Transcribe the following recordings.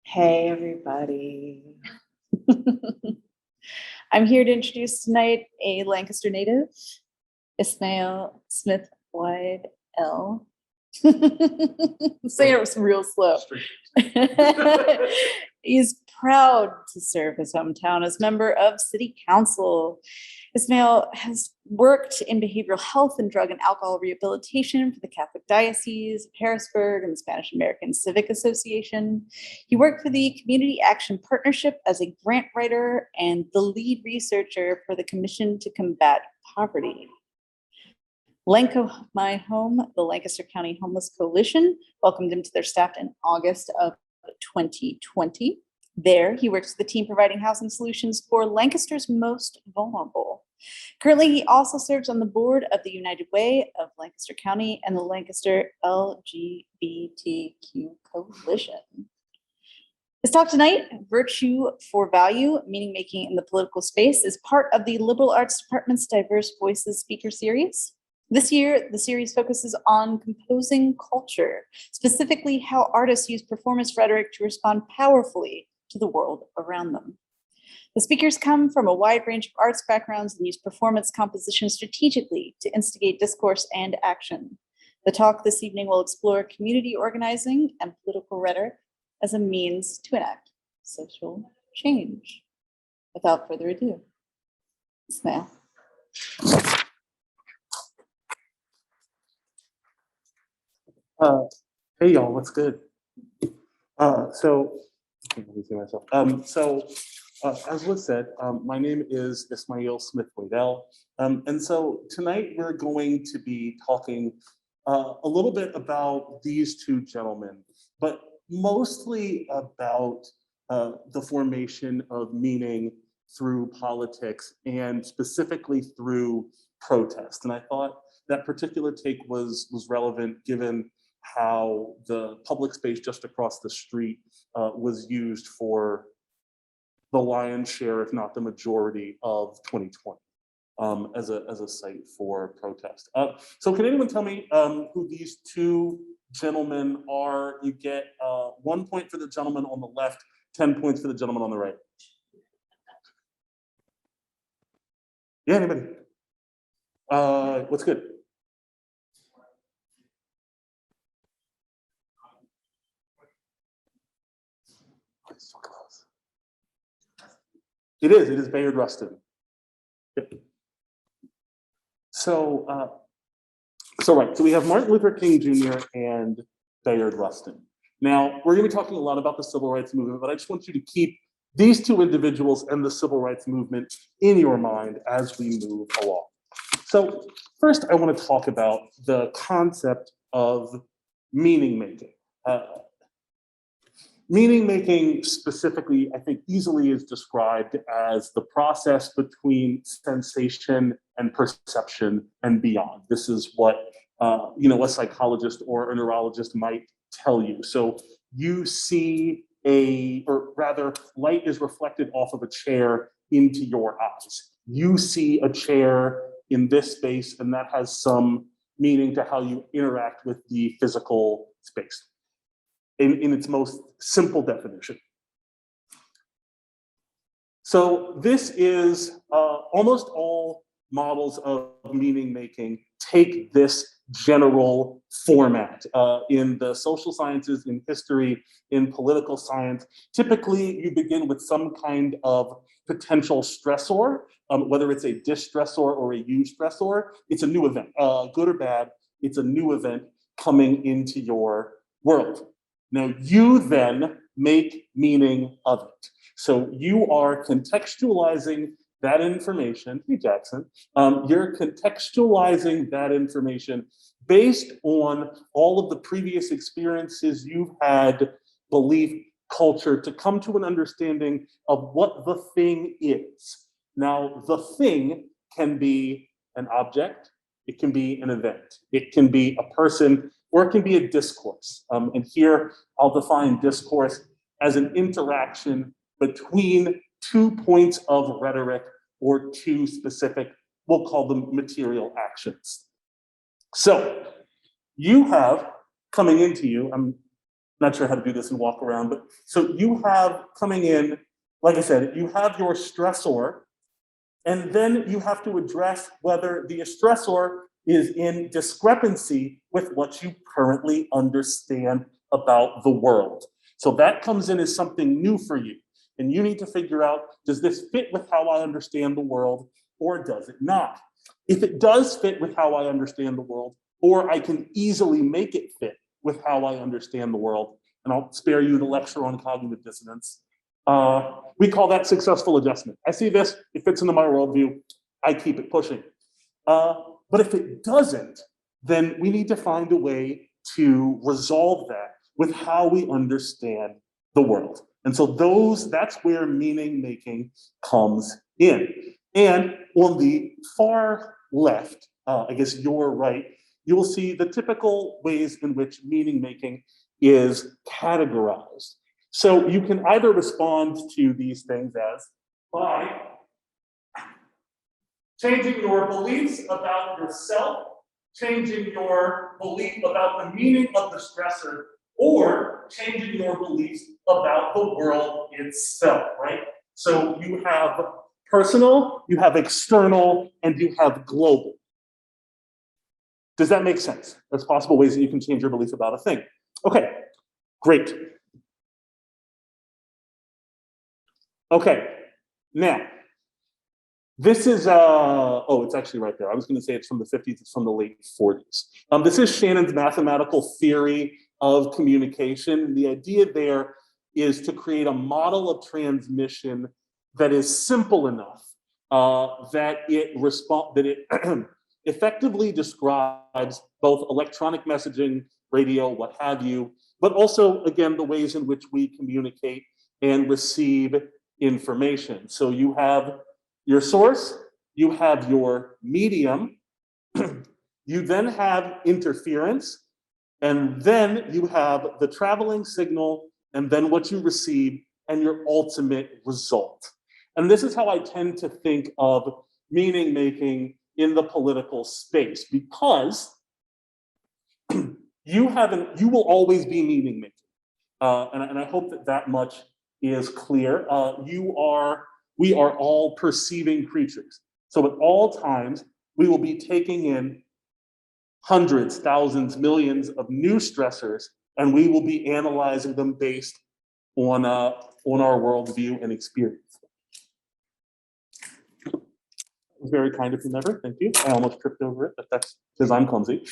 Hey, everybody. I'm here to introduce tonight a Lancaster native, Ismail Smith-Wade-El. Saying it was real slow. He's proud to serve his hometown as member of City Council. Ismail has worked in behavioral health and drug and alcohol rehabilitation for the Catholic Diocese of Harrisburg and the Spanish American Civic Association. He worked for the Community Action Partnership as a grant writer and the lead researcher for the Commission to Combat Poverty. Lanco My Home, the Lancaster County Homeless Coalition, welcomed him to their staff in August of 2020. There, he works with the team providing housing solutions for Lancaster's most vulnerable. Currently, he also serves on the board of the United Way of Lancaster County and the Lancaster LGBTQ Coalition. His talk tonight, Virtue for Value, Meaning Making in the Political Space, is part of the Liberal Arts Department's Diverse Voices Speaker Series. This year, the series focuses on composing culture, specifically how artists use performance rhetoric to respond powerfully to the world around them. The speakers come from a wide range of arts backgrounds and use performance composition strategically to instigate discourse and action. The talk this evening will explore community organizing and political rhetoric as a means to enact social change. Without further ado, Ismail. Hey y'all, what's good? Let me see myself. As was said, my name is Ismail Smith-Wade-El. And so tonight we're going to be talking a little bit about these two gentlemen, but mostly about the formation of meaning through politics and specifically through protest. And I thought that particular take was relevant given how the public space just across the street was used for the lion's share, if not the majority, of 2020 as a site for protest. So can anyone tell me who these two gentlemen are? You get 1 point for the gentleman on the left, 10 points for the gentleman on the right. Yeah, anybody? What's good? So close. It is Bayard Rustin. Yep. So we have Martin Luther King Jr. and Bayard Rustin. Now, we're gonna be talking a lot about the civil rights movement, but I just want you to keep these two individuals and the civil rights movement in your mind as we move along. So first, I want to talk about the concept of meaning making. Meaning making specifically, I think easily is described as the process between sensation and perception and beyond. This is what a psychologist or a neurologist might tell you. So you see or rather light is reflected off of a chair into your eyes. You see a chair in this space and that has some meaning to how you interact with the physical space. In its most simple definition. So this is almost all models of meaning making take this general format in the social sciences, in history, in political science. Typically, you begin with some kind of potential stressor, whether it's a distressor or a eustressor. It's a new event, good or bad. It's a new event coming into your world. Now, you then make meaning of it. So you are contextualizing that information, hey Jackson, you're contextualizing that information based on all of the previous experiences you've had, belief, culture, to come to an understanding of what the thing is. Now, the thing can be an object, it can be an event, it can be a person, or it can be a discourse. And here I'll define discourse as an interaction between 2 points of rhetoric or two specific, we'll call them material actions. So you have coming into you, I'm not sure how to do this and walk around, but so you have coming in, like I said, you have your stressor, and then you have to address whether the stressor is in discrepancy with what you currently understand about the world. So that comes in as something new for you. And you need to figure out, does this fit with how I understand the world, or does it not? If it does fit with how I understand the world, or I can easily make it fit with how I understand the world, and I'll spare you the lecture on cognitive dissonance, we call that successful adjustment. I see this, it fits into my worldview, I keep it pushing. But if it doesn't, then we need to find a way to resolve that with how we understand the world. And so that's where meaning making comes in. And on the far left, I guess your right, you will see the typical ways in which meaning making is categorized. So you can either respond to these things as by changing your beliefs about yourself, changing your belief about the meaning of the stressor, or changing your beliefs about the world itself, right? So you have personal, you have external, and you have global. Does that make sense? There's possible ways that you can change your belief about a thing. Okay, great. Okay, now, this is, oh, it's actually right there. I was gonna say it's from the 50s, it's from the late 40s. This is Shannon's mathematical theory of communication. The idea there is to create a model of transmission that is simple enough that it effectively describes both electronic messaging, radio, what have you, but also, again, the ways in which we communicate and receive information. So you have your source, you have your medium, you then have interference, and then you have the traveling signal, and then what you receive, and your ultimate result. And this is how I tend to think of meaning making in the political space, because you will always be meaning making. And I hope that much is clear. We are all perceiving creatures. So at all times, we will be taking in hundreds, thousands, millions of new stressors, and we will be analyzing them based on our worldview and experience. Very kind of you, Never. Thank you. I almost tripped over it, but that's because I'm clumsy.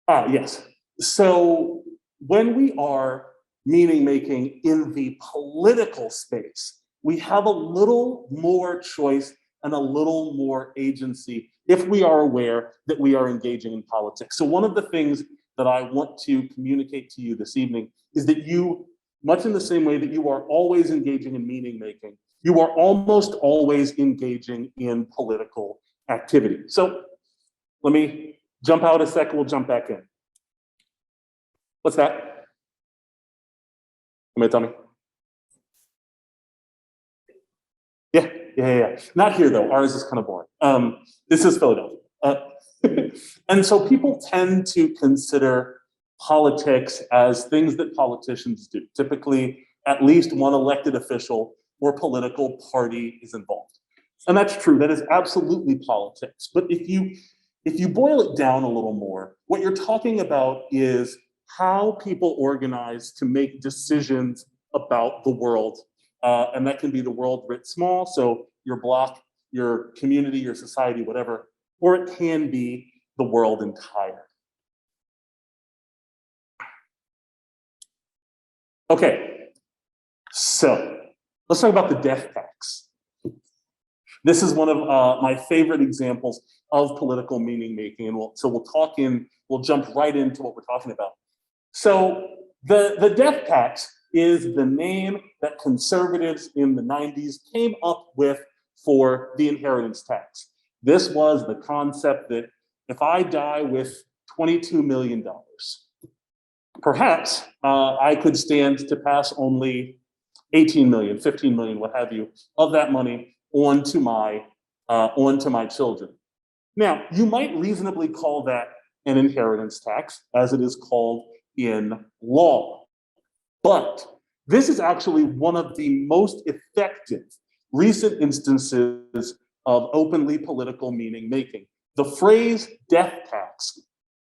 Yes. So when we are meaning making in the political space, we have a little more choice and a little more agency if we are aware that we are engaging in politics. So one of the things that I want to communicate to you this evening is that you, much in the same way that you are always engaging in meaning making, you are almost always engaging in political activity. So let me jump out a second, we'll jump back in. What's that? Somebody tell me. Yeah. Not here though, ours is kind of boring. This is Philadelphia. And so people tend to consider politics as things that politicians do. Typically, at least one elected official or political party is involved. And that's true, that is absolutely politics. But if you boil it down a little more, what you're talking about is how people organize to make decisions about the world. And that can be the world writ small, so your block, your community, your society, whatever, or it can be the world entire. Okay, so let's talk about the death tax. This is one of my favorite examples of political meaning making, and we'll jump right into what we're talking about. So the death tax is the name that conservatives in the 90s came up with for the inheritance tax. This was the concept that if I die with $22 million, perhaps I could stand to pass only 18 million, 15 million, what have you, of that money on to my onto my children. Now, you might reasonably call that an inheritance tax, as it is called in law. But this is actually one of the most effective recent instances of openly political meaning making. The phrase death tax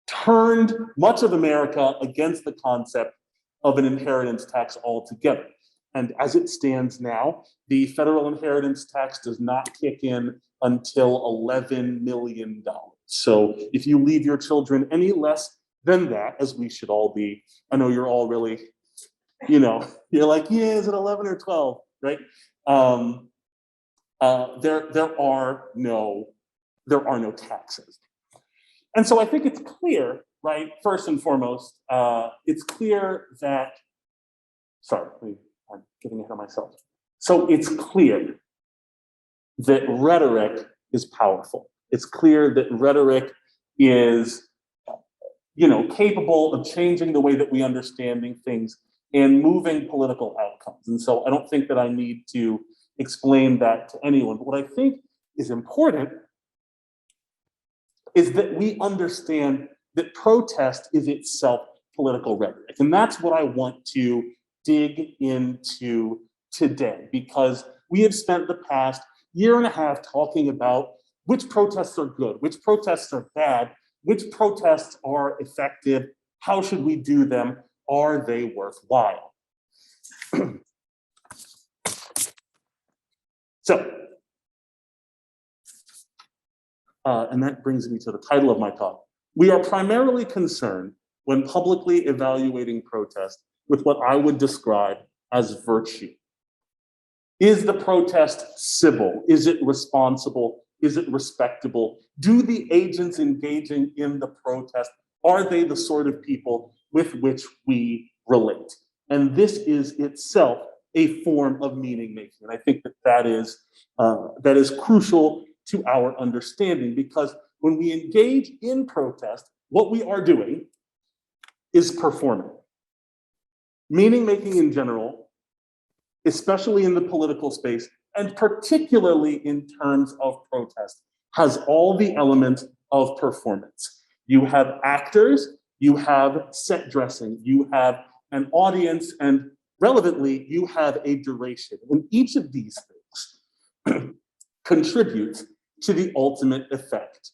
turned much of America against the concept of an inheritance tax altogether. And as it stands now, the federal inheritance tax does not kick in until $11 million. So if you leave your children any less than that, as we should all be, I know you're all really, you're like, yeah, is it 11 or 12, right? There are no taxes. And so I think it's clear, right, first and foremost, it's clear that, I'm getting ahead of myself. So it's clear that rhetoric is powerful. It's clear that rhetoric is, capable of changing the way that we understanding things and moving political outcomes. And so I don't think that I need to explain that to anyone. But what I think is important is that we understand that protest is itself political rhetoric. And that's what I want to dig into today, because we have spent the past year and a half talking about which protests are good, which protests are bad, which protests are effective, how should we do them, are they worthwhile? And that brings me to the title of my talk. We are primarily concerned when publicly evaluating protest with what I would describe as virtue. Is the protest civil? Is it responsible? Is it respectable? Do the agents engaging in the protest, are they the sort of people with which we relate? And this is itself a form of meaning making. And I think that is crucial to our understanding, because when we engage in protest, what we are doing is performing. Meaning making in general, especially in the political space, and particularly in terms of protest, has all the elements of performance. You have actors, you have set dressing, you have an audience, and relevantly, you have a duration. And each of these things contributes to the ultimate effect.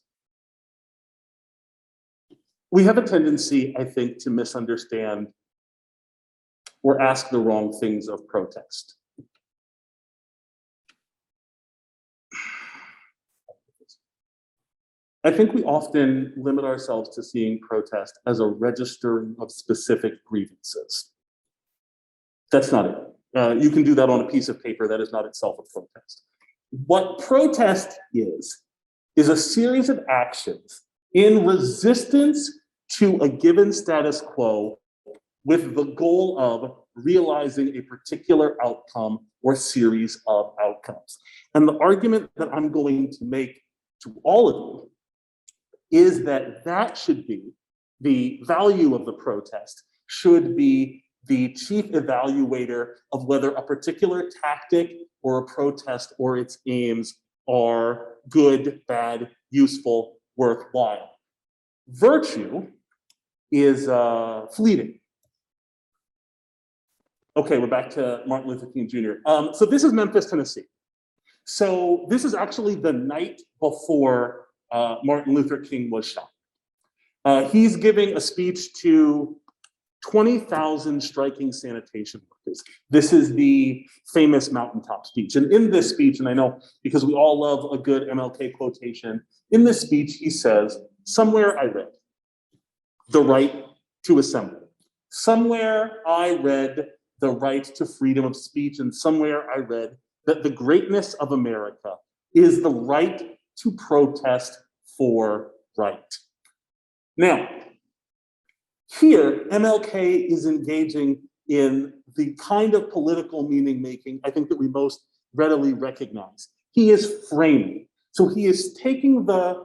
We have a tendency, I think, to misunderstand or ask the wrong things of protest. I think we often limit ourselves to seeing protest as a registering of specific grievances. That's not it. You can do that on a piece of paper. That is not itself a protest. What protest is a series of actions in resistance to a given status quo with the goal of realizing a particular outcome or series of outcomes. And the argument that I'm going to make to all of you is that should be the value of the protest, should be the chief evaluator of whether a particular tactic or a protest or its aims are good, bad, useful, worthwhile. Virtue is fleeting. Okay, we're back to Martin Luther King Jr. So this is Memphis, Tennessee. So this is actually the night before Martin Luther King was shot. He's giving a speech to 20,000 striking sanitation workers. This is the famous mountaintop speech. And in this speech, and I know because we all love a good MLK quotation, in this speech he says, somewhere I read the right to assemble. Somewhere I read the right to freedom of speech, and somewhere I read that the greatness of America is the right to protest for right. Now, here, MLK is engaging in the kind of political meaning making I think that we most readily recognize. He is framing. So he is taking the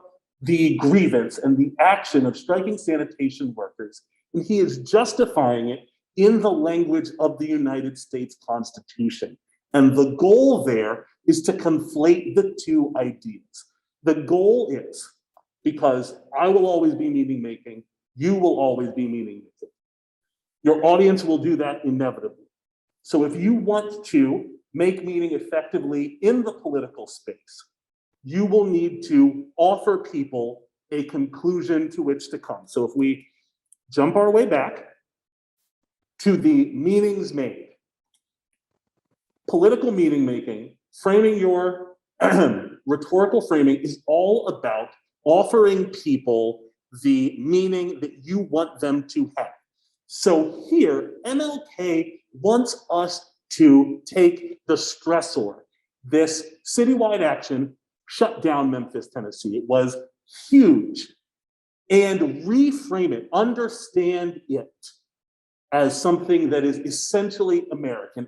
grievance and the action of striking sanitation workers, and he is justifying it in the language of the United States Constitution. And the goal there is to conflate the two ideas. The goal is, because I will always be meaning making, you will always be meaning making. Your audience will do that inevitably. So if you want to make meaning effectively in the political space, you will need to offer people a conclusion to which to come. So if we jump our way back to the meanings made, political meaning making, framing your rhetorical framing is all about offering people the meaning that you want them to have. So here, MLK wants us to take the stressor, this citywide action, shut down Memphis, Tennessee. It was huge. And reframe it, understand it as something that is essentially American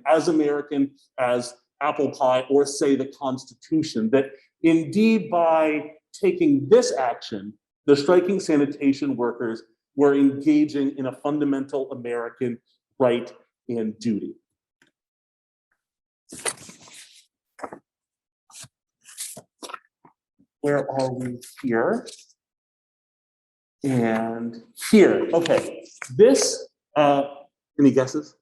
as apple pie, or say the Constitution, that indeed by taking this action, the striking sanitation workers were engaging in a fundamental American right and duty. Where are we here? And here, okay. This, any guesses?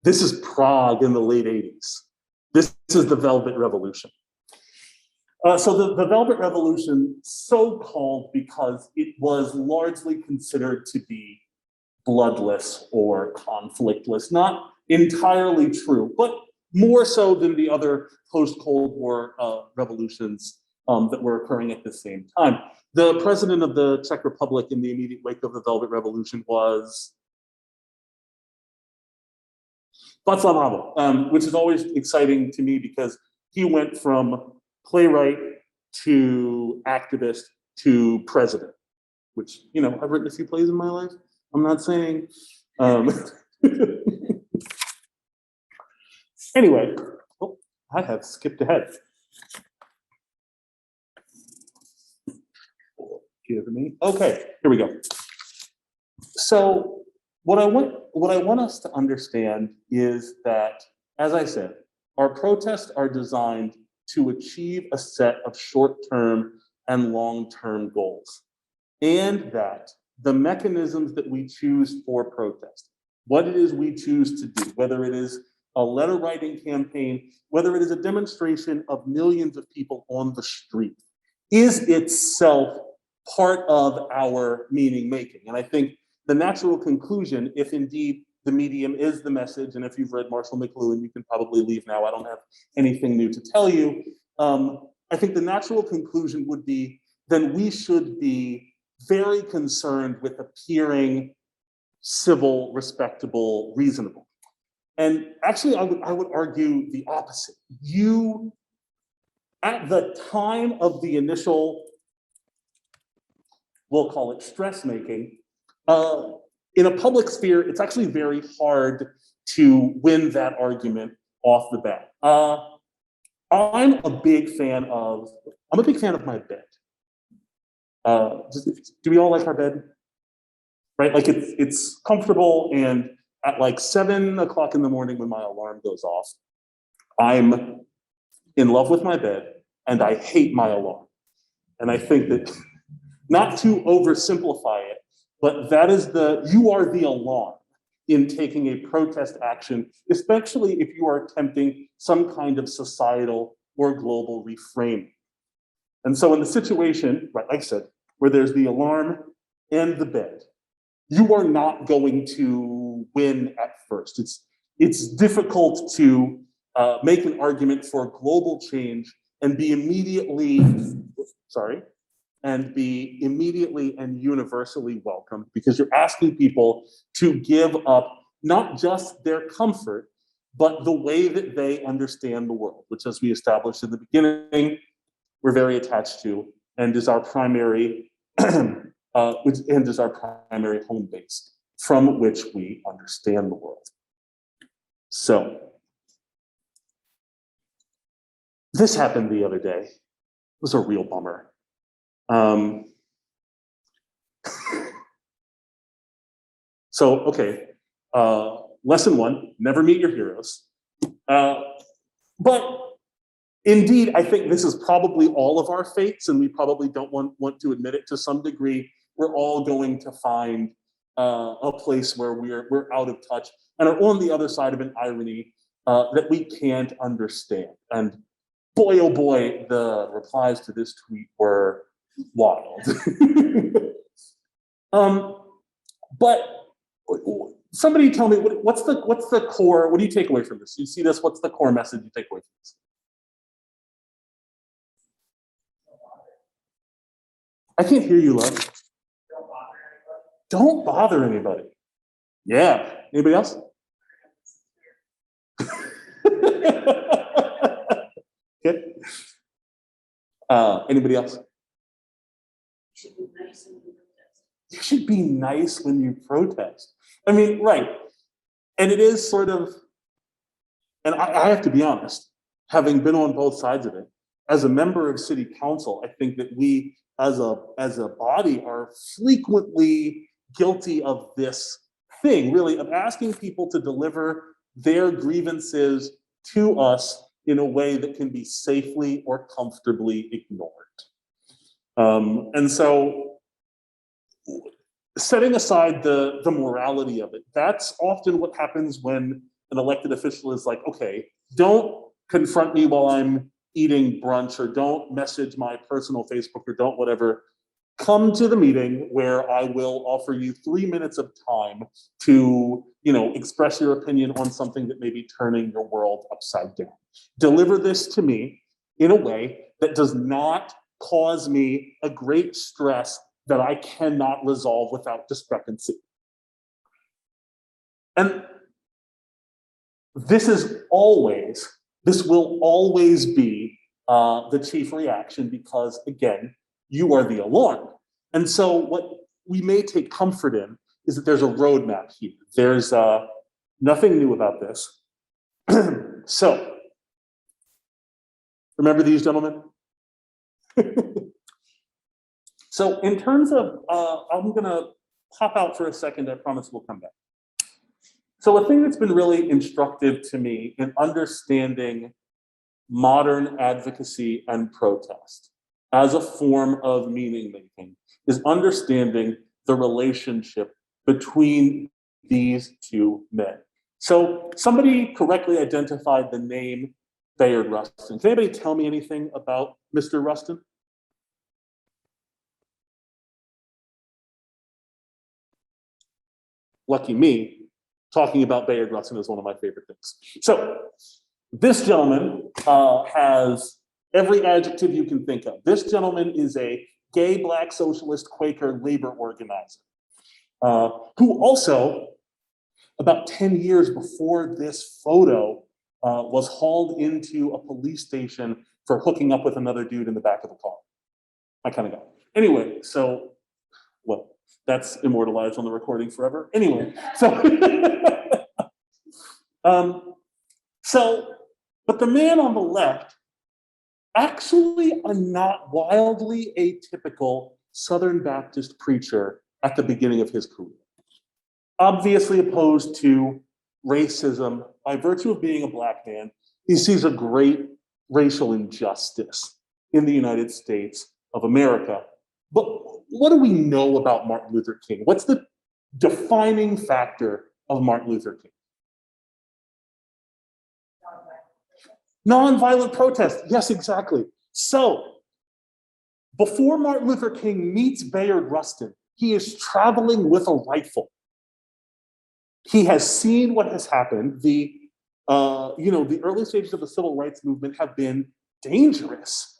This is Prague in the late 80s. This is the Velvet Revolution. So the Velvet Revolution, so called because it was largely considered to be bloodless or conflictless. Not entirely true, but more so than the other post-Cold War revolutions that were occurring at the same time. The president of the Czech Republic in the immediate wake of the Velvet Revolution was Václav Havel, which is always exciting to me because he went from playwright to activist to president, which, you know, I've written a few plays in my life. I'm not saying. Anyway, oh, I have skipped ahead. Give me. Okay, here we go. So what I want us to understand is that, as I said, our protests are designed to achieve a set of short-term and long-term goals, and that the mechanisms that we choose for protest, what it is we choose to do, whether it is a letter writing campaign, whether it is a demonstration of millions of people on the street, is itself part of our meaning making. And I think the natural conclusion, if indeed the medium is the message, and if you've read Marshall McLuhan, you can probably leave now, I don't have anything new to tell you. I think the natural conclusion would be, then we should be very concerned with appearing civil, respectable, reasonable. And actually, I would argue the opposite. You, at the time of the initial, we'll call it stress making, in a public sphere, it's actually very hard to win that argument off the bat. I'm a big fan of my bed. Do we all like our bed? Right, like it's comfortable, and at like 7 o'clock in the morning when my alarm goes off, I'm in love with my bed and I hate my alarm. And I think that, not to oversimplify it, but that is you are the alarm in taking a protest action, especially if you are attempting some kind of societal or global reframing. And so in the situation, right, like I said, where there's the alarm and the bed, you are not going to win at first. It's difficult to make an argument for global change and be immediately and universally welcomed, because you're asking people to give up not just their comfort, but the way that they understand the world, which, as we established in the beginning, we're very attached to, and is our primary home base from which we understand the world. So this happened the other day. It was a real bummer. So, okay, lesson 1, never meet your heroes. But indeed, I think this is probably all of our fates, and we probably don't want to admit it to some degree. We're all going to find a place where we're out of touch and are on the other side of an irony that we can't understand. And boy, oh boy, the replies to this tweet were wild. But somebody tell me, what's the core, what do you take away from this? You see this, what's the core message you take away from this? I can't hear you, love. Don't bother anybody. Yeah. Anybody else? Good. Anybody else? You should be nice when you protest. I mean, right. And it is sort of, and I have to be honest, having been on both sides of it, as a member of city council, I think that we as a body are frequently guilty of this thing, really, of asking people to deliver their grievances to us in a way that can be safely or comfortably ignored. And so setting aside the morality of it, that's often what happens when an elected official is like, okay, don't confront me while I'm eating brunch, or don't message my personal Facebook, or don't whatever. Come to the meeting where I will offer you 3 minutes of time to, express your opinion on something that may be turning your world upside down. Deliver this to me in a way that does not cause me a great stress that I cannot resolve without discrepancy. And this will always be the chief reaction, because again, you are the alarm. And so what we may take comfort in is that there's a roadmap here. There's nothing new about this. So, remember these gentlemen? So in terms of, I'm gonna pop out for a second, I promise we'll come back. So a thing that's been really instructive to me in understanding modern advocacy and protest as a form of meaning making is understanding the relationship between these two men. So somebody correctly identified the name Bayard Rustin. Can anybody tell me anything about Mr. Rustin? Lucky me, talking about Bayard Rustin is one of my favorite things. So this gentleman has every adjective you can think of. This gentleman is a gay Black socialist Quaker labor organizer who also, about 10 years before this photo, was hauled into a police station for hooking up with another dude in the back of the car. I kind of got it. Anyway, so, well, that's immortalized on the recording forever. Anyway, so, but the man on the left, actually a not wildly atypical Southern Baptist preacher at the beginning of his career. Obviously opposed to racism by virtue of being a Black man. He sees a great racial injustice in the United States of America. But what do we know about Martin Luther King? What's the defining factor of Martin Luther King? Nonviolent protest. Yes, exactly. So before Martin Luther King meets Bayard Rustin, he is traveling with a rifle. He has seen what has happened. The early stages of the civil rights movement have been dangerous,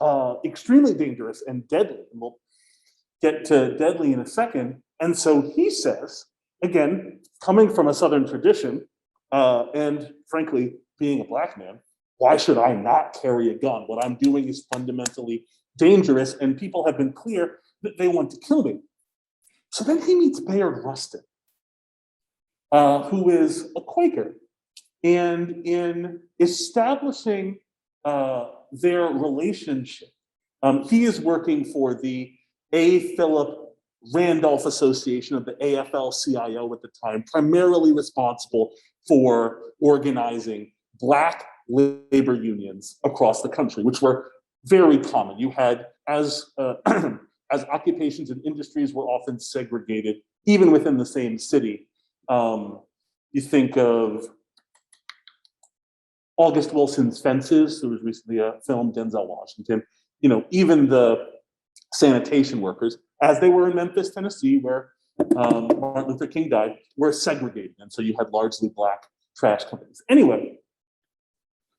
extremely dangerous and deadly. And we'll get to deadly in a second. And so he says, again, coming from a Southern tradition, and frankly, being a Black man, why should I not carry a gun? What I'm doing is fundamentally dangerous, and people have been clear that they want to kill me. So then he meets Bayard Rustin, who is a Quaker. And in establishing their relationship, he is working for the A. Philip Randolph Association of the AFL-CIO at the time, primarily responsible for organizing Black labor unions across the country, which were very common. You had, as occupations and industries were often segregated, even within the same city. You think of August Wilson's Fences. There was recently a film, Denzel Washington. You know, even the sanitation workers, as they were in Memphis, Tennessee, where Martin Luther King died, were segregated. And so you had largely Black trash companies. Anyway,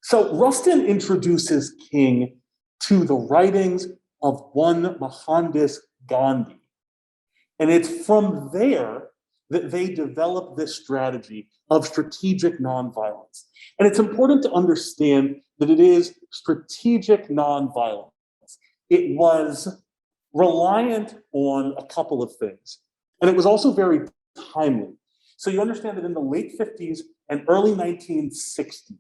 so Rustin introduces King to the writings of one Mohandas Gandhi. And it's from there that they develop this strategy of strategic nonviolence. And it's important to understand that it is strategic nonviolence. It was reliant on a couple of things. And it was also very timely. So you understand that in the late 50s and early 1960s,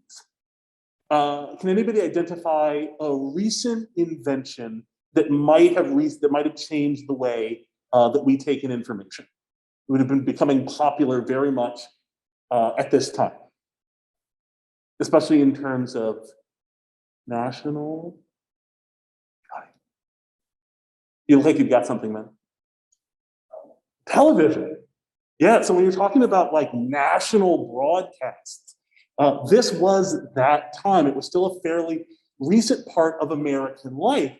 can anybody identify a recent invention that might have changed the way that we take in information? It would have been becoming popular very much at this time, especially in terms of national. You look like you've got something, man. Television. Yeah, so when you're talking about like national broadcasts, this was that time. It was still a fairly recent part of American life.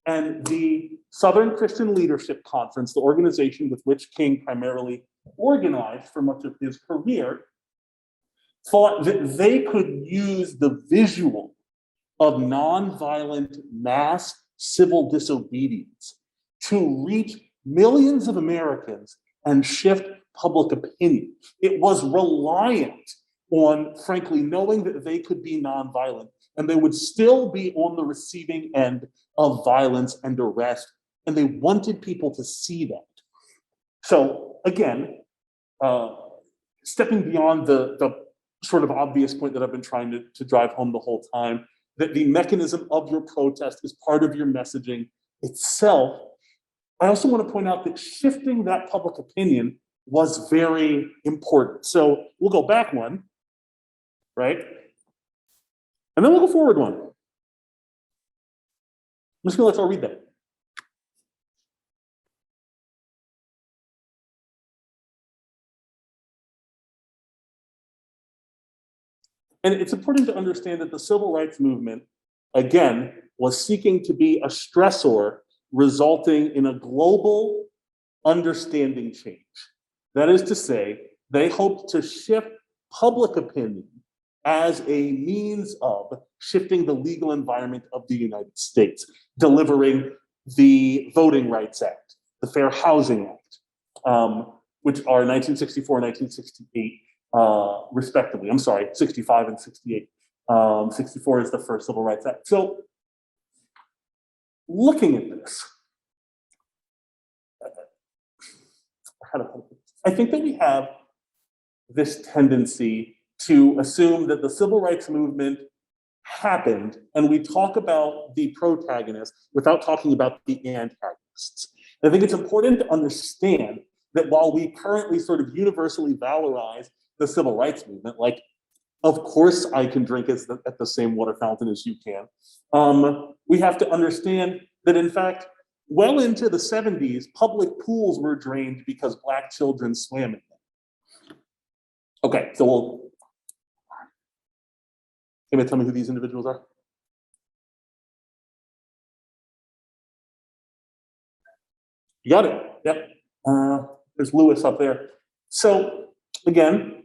And the Southern Christian Leadership Conference, the organization with which King primarily organized for much of his career, thought that they could use the visual of nonviolent mass civil disobedience to reach millions of Americans and shift public opinion. It was reliant on, frankly, knowing that they could be nonviolent and they would still be on the receiving end of violence and arrest, and they wanted people to see that. So again, stepping beyond the sort of obvious point that I've been trying to drive home the whole time, that the mechanism of your protest is part of your messaging itself, I also want to point out that shifting that public opinion was very important. So we'll go back one, right? And then we'll go forward one. I'm just gonna let y'all read that. And it's important to understand that the civil rights movement, again, was seeking to be a stressor resulting in a global understanding change. That is to say, they hoped to shift public opinion as a means of shifting the legal environment of the United States, delivering the Voting Rights Act, the Fair Housing Act, which are 1964 and 1968, respectively. I'm sorry, 65 and 68. 64 is the first Civil Rights Act. So looking at this, I think that we have this tendency to assume that the civil rights movement happened and we talk about the protagonists without talking about the antagonists. I think it's important to understand that while we currently sort of universally valorize the civil rights movement, like, of course I can drink at the same water fountain as you can, we have to understand that in fact, well into the 70s, public pools were drained because Black children swam in them. Okay, so we'll, can you tell me who these individuals are? You got it, yep. There's Lewis up there. So again,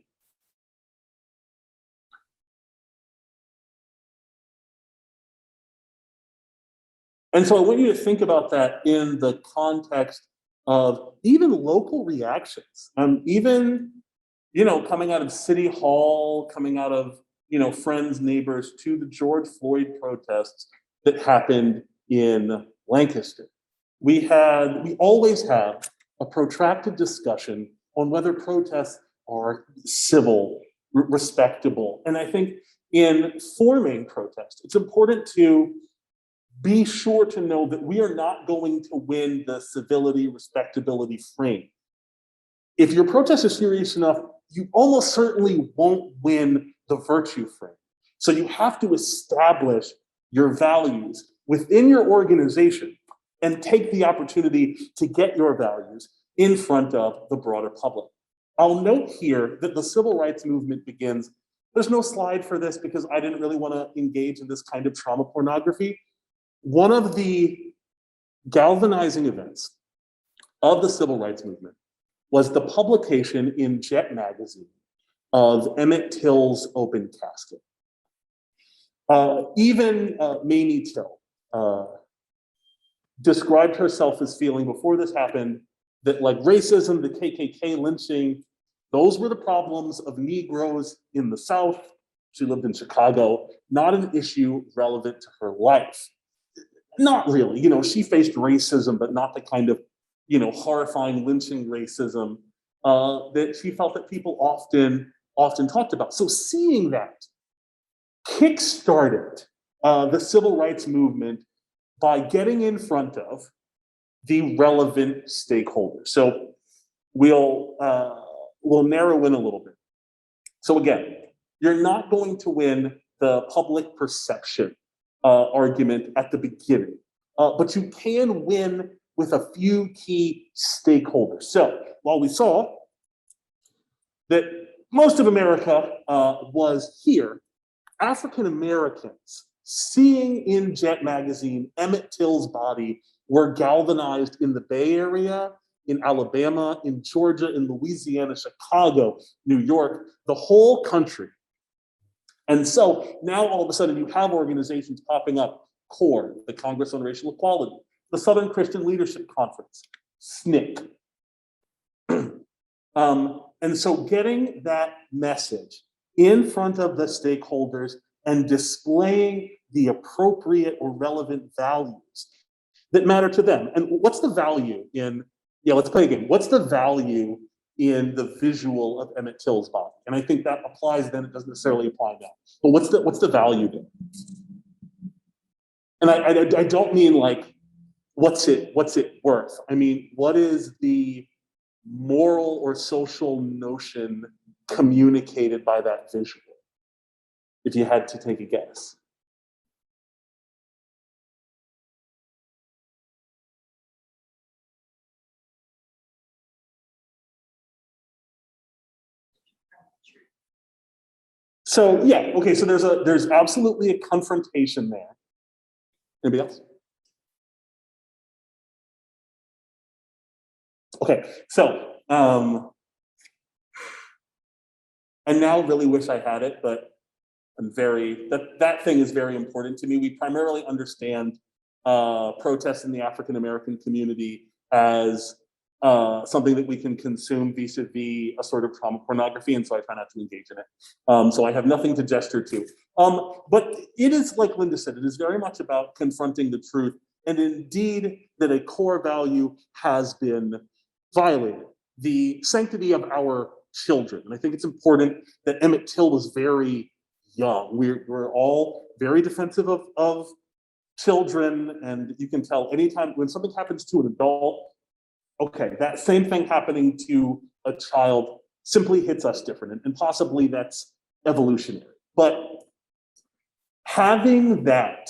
and so I want you to think about that in the context of even local reactions, even, you know, coming out of City Hall, coming out of, you know, friends, neighbors, to the George Floyd protests that happened in Lancaster. We always have a protracted discussion on whether protests are civil, respectable. And I think in forming protests, it's important to be sure to know that we are not going to win the civility, respectability frame. If your protest is serious enough, you almost certainly won't win the virtue frame. So you have to establish your values within your organization and take the opportunity to get your values in front of the broader public. I'll note here that the civil rights movement begins, there's no slide for this because I didn't really want to engage in this kind of trauma pornography. One of the galvanizing events of the civil rights movement was the publication in Jet magazine of Emmett Till's open casket. Even Mamie Till described herself as feeling before this happened that like racism, the KKK lynching, those were the problems of Negroes in the South. She lived in Chicago, not an issue relevant to her life. Not really, she faced racism, but not the kind of, horrifying lynching racism that she felt that people often talked about. So seeing that kickstarted the civil rights movement by getting in front of the relevant stakeholders. So we'll narrow in a little bit. So again, you're not going to win the public perception argument at the beginning, but you can win with a few key stakeholders. So while we saw that most of America was here, African Americans seeing in Jet magazine Emmett Till's body were galvanized in the Bay Area, in Alabama, in Georgia, in Louisiana, Chicago, New York, the whole country. And so now all of a sudden you have organizations popping up, CORE, the Congress on Racial Equality, the Southern Christian Leadership Conference, SNCC. And so getting that message in front of the stakeholders and displaying the appropriate or relevant values that matter to them. And what's the value in, let's play a game. What's the value in the visual of Emmett Till's body? And I think that applies then, it doesn't necessarily apply now. But what's the value there? And I don't mean like, what's it worth? I mean, what is the moral or social notion communicated by that visual? If you had to take a guess. So yeah, okay, so there's absolutely a confrontation there. Anybody else? Okay, so I now really wish I had it, but I'm that thing is very important to me. We primarily understand protests in the African American community as something that we can consume vis-a-vis a sort of trauma pornography, and so I try not to engage in it. So I have nothing to gesture to. But it is, like Linda said, it is very much about confronting the truth, and indeed that a core value has been violated, the sanctity of our children. And I think it's important that Emmett Till was very young. We're all very defensive of children, and you can tell anytime when something happens to an adult, okay, that same thing happening to a child simply hits us different, and possibly that's evolutionary. But having that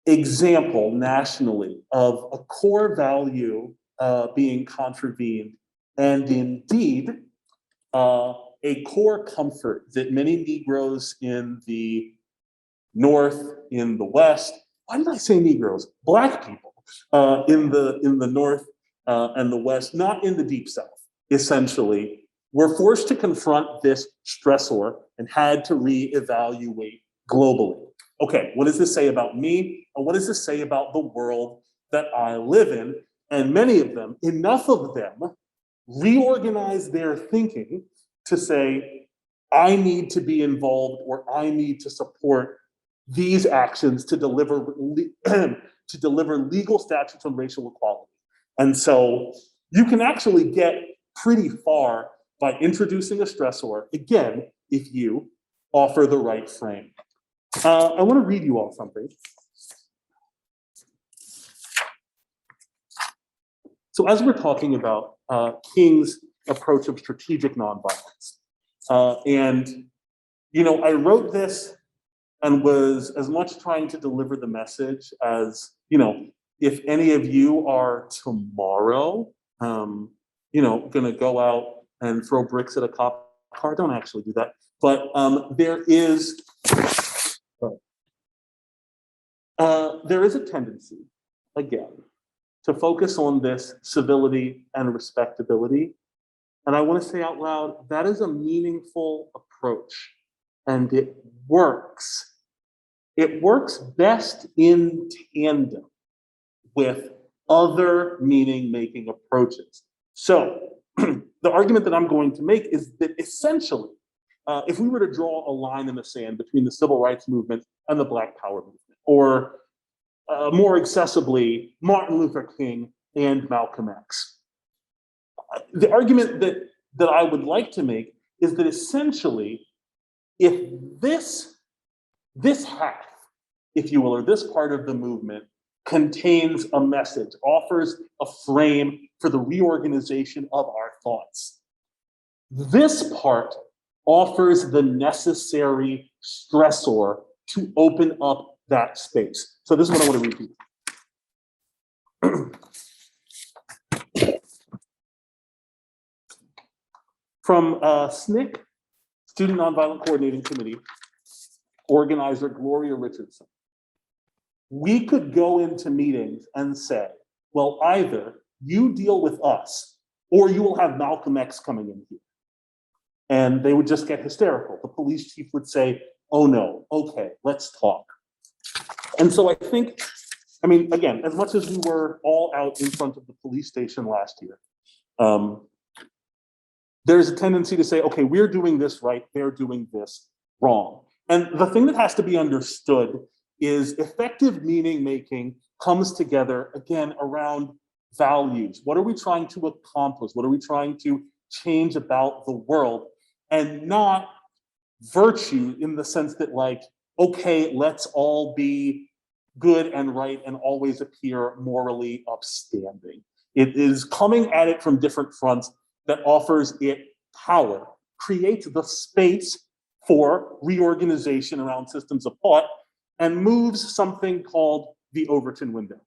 example nationally of a core value being contravened, and indeed a core comfort that many Negroes in the North, in the West, why did I say Negroes? Black people in the North and the West, not in the Deep South, essentially, were forced to confront this stressor and had to reevaluate globally. Okay, what does this say about me? Or what does this say about the world that I live in? And many of them, enough of them, reorganize their thinking to say, I need to be involved, or I need to support these actions to deliver legal statutes on racial equality. And so you can actually get pretty far by introducing a stressor, again, if you offer the right frame. I want to read you all something. So as we're talking about King's approach of strategic nonviolence, and I wrote this and was as much trying to deliver the message as, if any of you are tomorrow, gonna go out and throw bricks at a cop car, don't actually do that. But there is a tendency, again, to focus on this civility and respectability. And I want to say out loud, that is a meaningful approach. And it works. It works best in tandem with other meaning-making approaches. So the argument that I'm going to make is that essentially, if we were to draw a line in the sand between the civil rights movement and the Black Power movement, or more accessibly, Martin Luther King and Malcolm X, the argument that I would like to make is that essentially, if this half, if you will, or this part of the movement contains a message, offers a frame for the reorganization of our thoughts, this part offers the necessary stressor to open up that space. So this is what I want to read to you. From SNCC, Student Nonviolent Coordinating Committee, organizer Gloria Richardson. We could go into meetings and say, well, either you deal with us or you will have Malcolm X coming in here. And they would just get hysterical. The police chief would say, oh no, okay, let's talk. And so I think, again, as much as we were all out in front of the police station last year, there's a tendency to say, okay, we're doing this right, they're doing this wrong. And the thing that has to be understood is effective meaning making comes together, again, around values. What are we trying to accomplish? What are we trying to change about the world? And not virtue in the sense that, like, okay, let's all be good and right and always appear morally upstanding. It is coming at it from different fronts that offers it power, creates the space for reorganization around systems of thought, and moves something called the Overton window.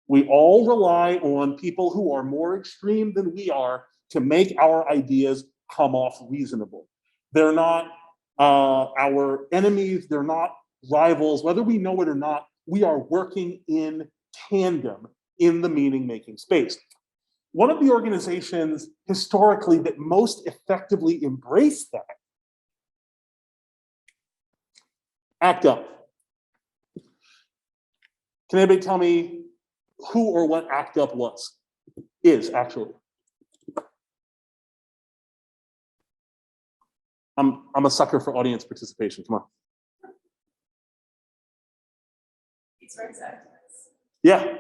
We all rely on people who are more extreme than we are to make our ideas come off reasonable. They're not our enemies, they're not rivals. Whether we know it or not, we are working in tandem in the meaning-making space. One of the organizations historically that most effectively embraced that, ACT UP. Can anybody tell me who or what ACT UP is actually? I'm a sucker for audience participation, come on. AIDS rights activists. Yeah,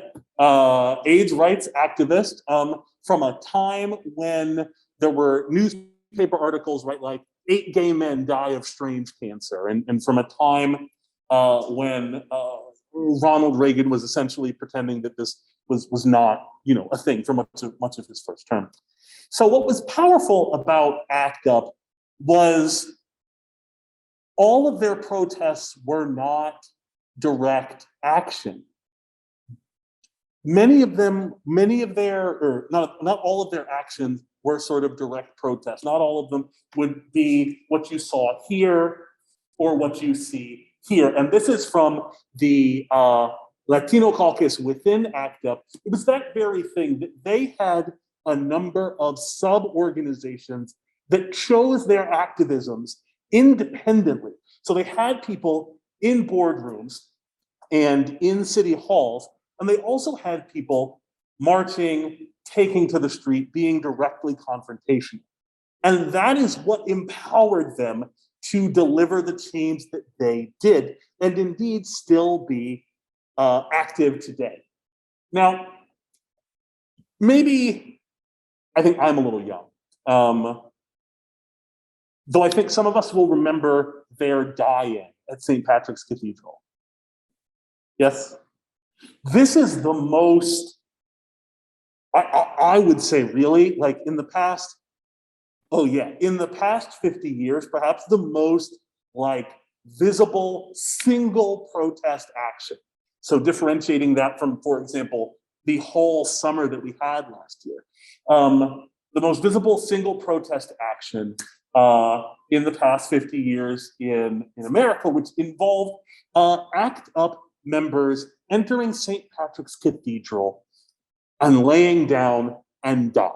AIDS rights activist from a time when there were newspaper articles, right, like 8 gay men die of strange cancer, and from a time when Ronald Reagan was essentially pretending that this was not, a thing for much of his first term. So what was powerful about ACT UP was all of their protests were not direct action. Not all of their actions were sort of direct protests. Not all of them would be what you saw here or what you see here. And this is from the Latino caucus within ACT UP. It was that very thing that they had a number of sub-organizations that chose their activisms independently. So they had people in boardrooms and in city halls, and they also had people marching, taking to the street, being directly confrontational. And that is what empowered them to deliver the change that they did, and indeed still be active today. Now, maybe I think I'm a little young, though I think some of us will remember their die-in at St. Patrick's Cathedral. Yes? This is the most, I would say really, like in the past 50 years, perhaps the most like visible single protest action. So differentiating that from, for example, the whole summer that we had last year. The most visible single protest action in the past 50 years in America, which involved ACT UP members entering St. Patrick's Cathedral and laying down and dying,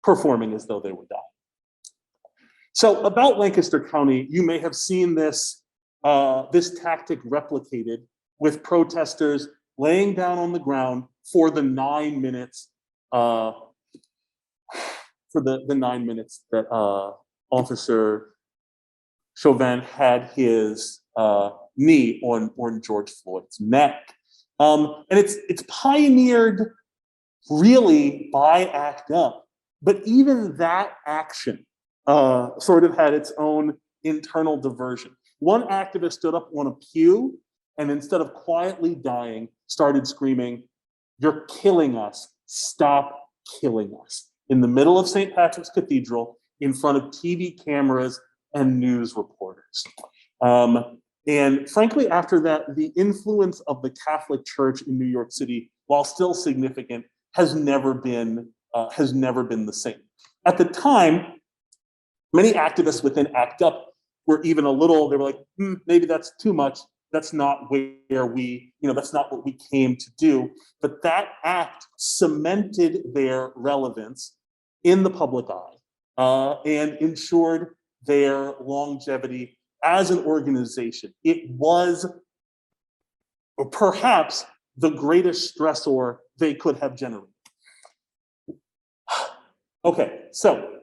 performing as though they were dying. So about Lancaster County, you may have seen this, this tactic replicated with protesters laying down on the ground for the 9 minutes, for the 9 minutes that Officer Chauvin had his knee on George Floyd's neck. And it's pioneered really by ACT UP, but even that action sort of had its own internal diversion. One activist stood up on a pew and instead of quietly dying, started screaming, "You're killing us, stop killing us," in the middle of St. Patrick's Cathedral, in front of TV cameras and news reporters. And frankly, after that, the influence of the Catholic Church in New York City, while still significant, has never been the same. At the time, many activists within ACT UP were even a little, they were like, maybe that's too much. That's not where we, that's not what we came to do. But that act cemented their relevance in the public eye and ensured their longevity as an organization. It was perhaps the greatest stressor they could have generated. Okay, so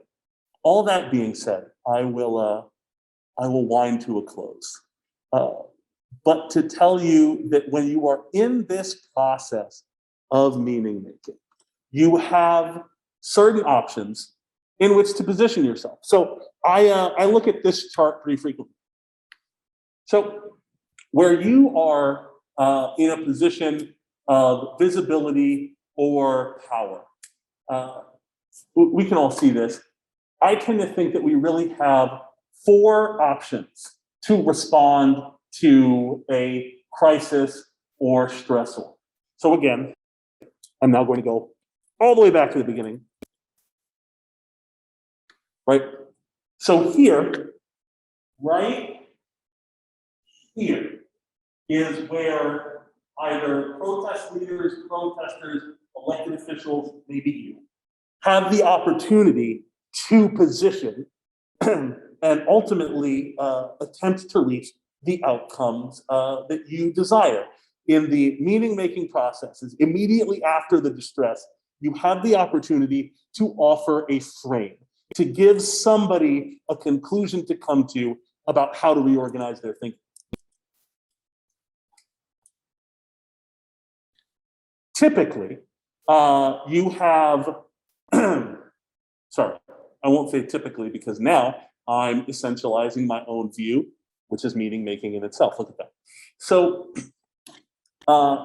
all that being said, I will wind to a close. But to tell you that when you are in this process of meaning making, you have certain options in which to position yourself. So I look at this chart pretty frequently. So where you are in a position of visibility or power, we can all see this. I tend to think that we really have 4 options to respond to a crisis or stressor. So again, I'm now going to go all the way back to the beginning. Right? So here, right here is where either protest leaders, protesters, elected officials, maybe you, have the opportunity to position and ultimately attempt to reach the outcomes that you desire. In the meaning-making processes, immediately after the distress, you have the opportunity to offer a frame, to give somebody a conclusion to come to about how to reorganize their thinking. Typically, you have, sorry, I won't say typically because now I'm essentializing my own view, which is meaning making in itself. Look at that. So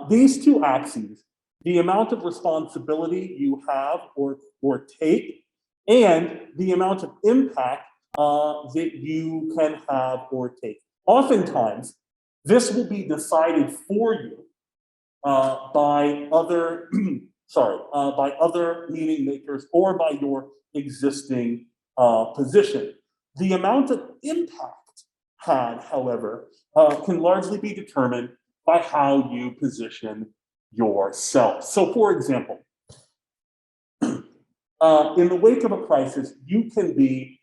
these 2 axes, the amount of responsibility you have or take, and the amount of impact that you can have or take. Oftentimes, this will be decided for you by other, by other meaning makers or by your existing position. The amount of impact had, however, can largely be determined by how you position yourself. So for example, in the wake of a crisis, you can be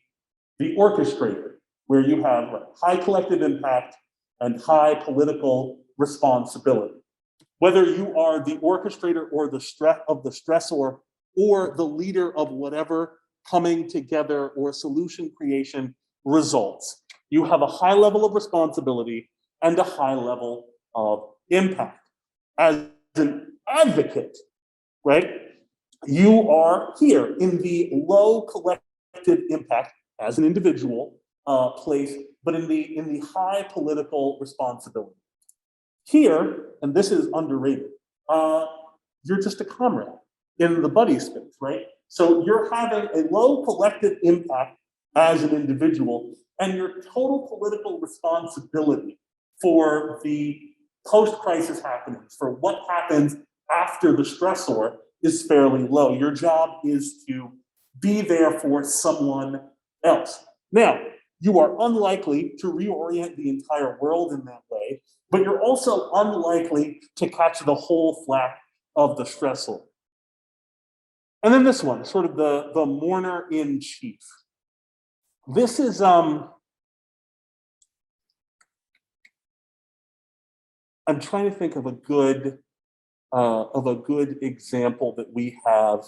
the orchestrator, where you have high collective impact and high political responsibility. Whether you are the orchestrator or the stressor or the leader of whatever coming together or solution creation results, you have a high level of responsibility and a high level of impact. As an advocate, right, you are here in the low collective impact as an individual place, but in the high political responsibility. Here, and this is underrated, you're just a comrade in the buddy space, right? So you're having a low collective impact as an individual, and your total political responsibility for the post-crisis happenings, for what happens after the stressor, is fairly low. Your job is to be there for someone else. Now, you are unlikely to reorient the entire world in that way, but you're also unlikely to catch the whole flack of the stressor. And then this one, sort of the mourner in chief. This is I'm trying to think of a good example that we have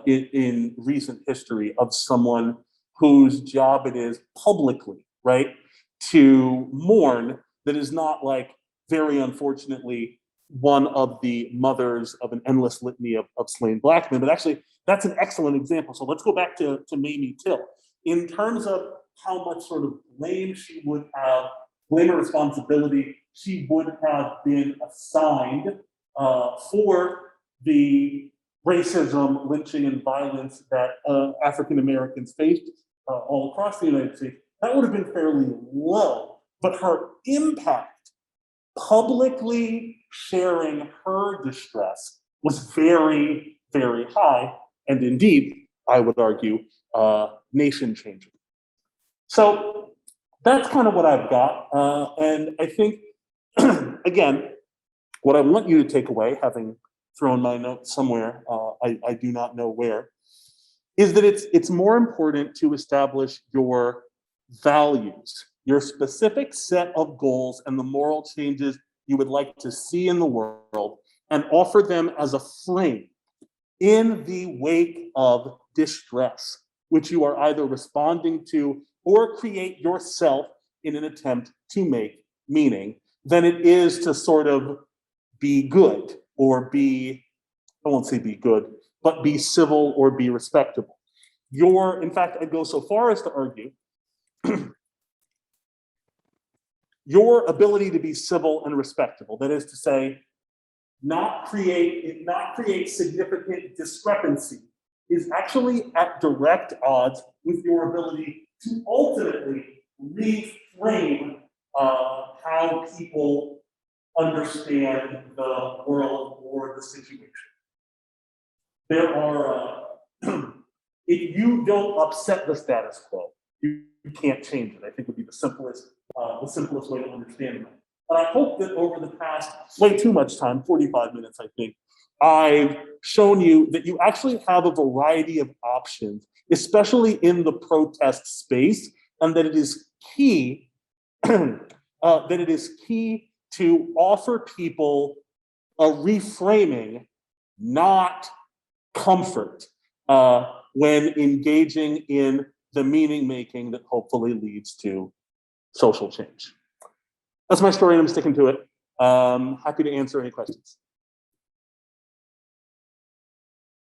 in recent history of someone whose job it is publicly, right, to mourn, that is not like, very unfortunately, one of the mothers of an endless litany of slain black men, but actually that's an excellent example. So let's go back to Emmett Till. In terms of how much sort of blame or responsibility she would have been assigned for the racism, lynching, and violence that African Americans faced all across the United States, that would have been fairly low. But her impact, publicly sharing her distress, was very, very high, and indeed, I would argue, nation changing. So that's kind of what I've got. And I think, again, what I want you to take away, having thrown my notes somewhere, I do not know where, is that it's more important to establish your values, your specific set of goals and the moral changes you would like to see in the world, and offer them as a frame in the wake of distress, which you are either responding to or create yourself in an attempt to make meaning, than it is to sort of be good or be, I won't say be good, but be civil or be respectable. In fact, I'd go so far as to argue your ability to be civil and respectable, that is to say, not create significant discrepancy, is actually at direct odds with your ability to ultimately reframe how people understand the world or the situation. There are, if you don't upset the status quo, you can't change it, I think would be the simplest way to understand that. And I hope that over the past, way too much time, 45 minutes, I think, I've shown you that you actually have a variety of options, especially in the protest space, and that it is key, to offer people a reframing, not comfort, when engaging in the meaning making that hopefully leads to social change. That's my story, and I'm sticking to it. Happy to answer any questions.